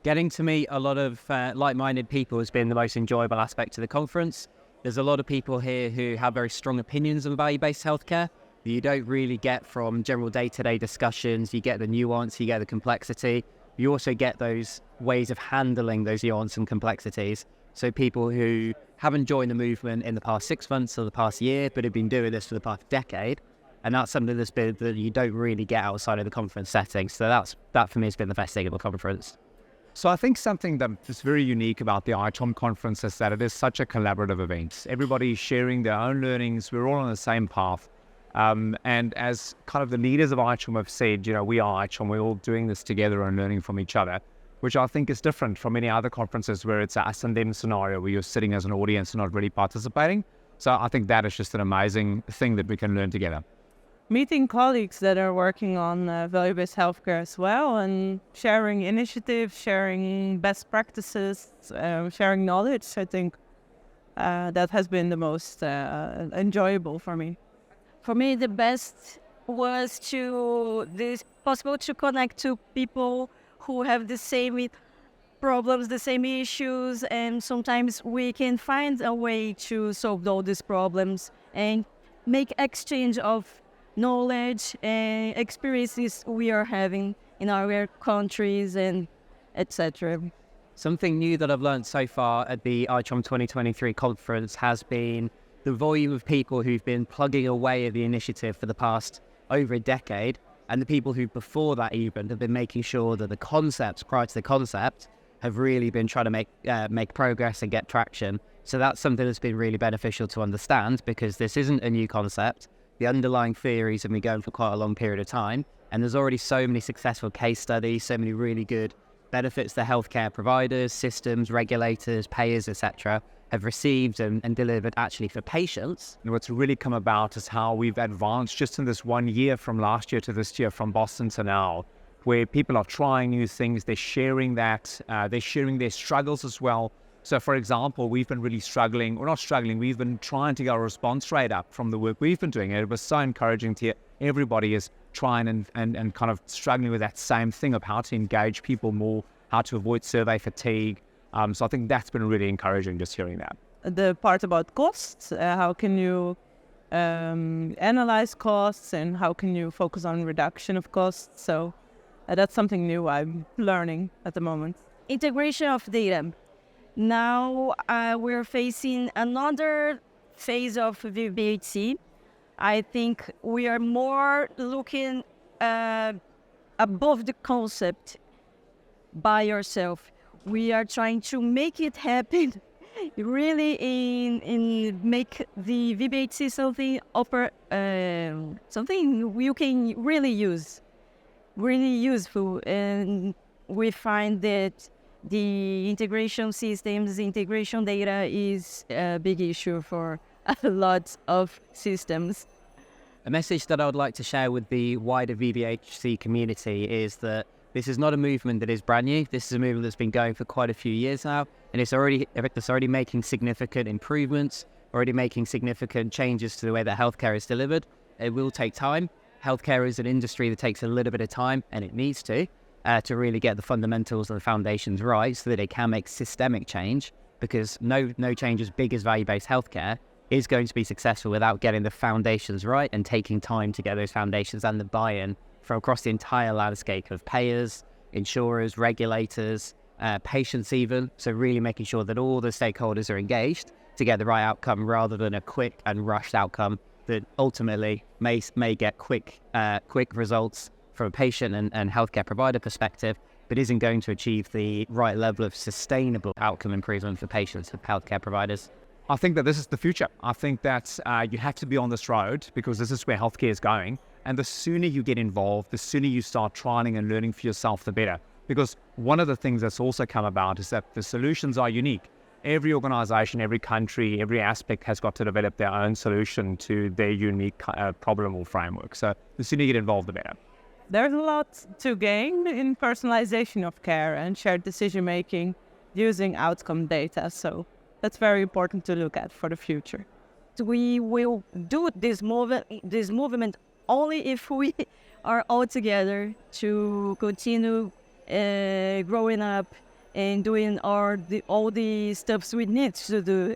Getting to meet a lot of like-minded people has been the most enjoyable aspect of the conference. There's a lot of people here who have very strong opinions on value-based healthcare that you don't really get from general day-to-day discussions. You get the nuance, you get the complexity. You also get those ways of handling those nuance and complexities. So people who haven't joined the movement in the past 6 months or the past year, but have been doing this for the past decade. And that's something that you don't really get outside of the conference setting. So that for me has been the best thing of the conference. So I think something that is very unique about the ICHOM conference is that it is such a collaborative event. Everybody's sharing their own learnings. We're all on the same path. And as kind of the leaders of ICHOM have said, we are ICHOM. We're all doing this together and learning from each other, which I think is different from many other conferences where it's a us and them scenario where you're sitting as an audience and not really participating. So I think that is just an amazing thing that we can learn together. Meeting colleagues that are working on value-based healthcare as well, and sharing initiatives, sharing best practices, sharing knowledge. I think that has been the most enjoyable for me. For me, the best was possible to connect to people who have the same problems, the same issues, and sometimes we can find a way to solve all these problems and make exchange of knowledge and experiences we are having in our countries and etc. Something new that I've learned so far at the ICHOM 2023 conference has been the volume of people who've been plugging away at the initiative for the past over a decade, and the people who before that even have been making sure that the concepts prior to the concept have really been trying to make progress and get traction. So that's something that's been really beneficial to understand, because this isn't a new concept. The underlying theories have been going for quite a long period of time, and there's already so many successful case studies, so many really good benefits that healthcare providers, systems, regulators, payers, etc. have received and delivered actually for patients. And what's really come about is how we've advanced just in this 1 year from last year to this year, from Boston to now, where people are trying new things, they're sharing that, they're sharing their struggles as well. So, for example, we've been really we've been trying to get our response rate up from the work we've been doing. It was so encouraging to hear everybody is trying and kind of struggling with that same thing of how to engage people more, how to avoid survey fatigue. So I think that's been really encouraging, just hearing that. The part about costs, how can you analyze costs and how can you focus on reduction of costs? So that's something new I'm learning at the moment. Integration of data. Now we're facing another phase of VBHC. I think we are more looking above the concept by yourself. We are trying to make it happen, really in make the VBHC something you can really use, really useful. And we find that the integration systems, integration data is a big issue for a lot of systems. A message that I would like to share with the wider VBHC community is that this is not a movement that is brand new. This is a movement that's been going for quite a few years now, and it's already making significant improvements, already making significant changes to the way that healthcare is delivered. It will take time. Healthcare is an industry that takes a little bit of time, and it needs to really get the fundamentals and the foundations right so that it can make systemic change, because no change as big as value-based healthcare is going to be successful without getting the foundations right and taking time to get those foundations and the buy-in from across the entire landscape of payers, insurers, regulators, patients even. So really making sure that all the stakeholders are engaged to get the right outcome rather than a quick and rushed outcome that ultimately may get quick results from a patient and healthcare provider perspective, but isn't going to achieve the right level of sustainable outcome improvement for patients and healthcare providers. I think that this is the future. I think that you have to be on this road because this is where healthcare is going. And the sooner you get involved, the sooner you start trialing and learning for yourself, the better. Because one of the things that's also come about is that the solutions are unique. Every organization, every country, every aspect has got to develop their own solution to their unique problem or framework. So the sooner you get involved, the better. There's a lot to gain in personalization of care and shared decision-making using outcome data. So that's very important to look at for the future. We will do this movement only if we are all together to continue growing up and doing all the stuffs we need to do.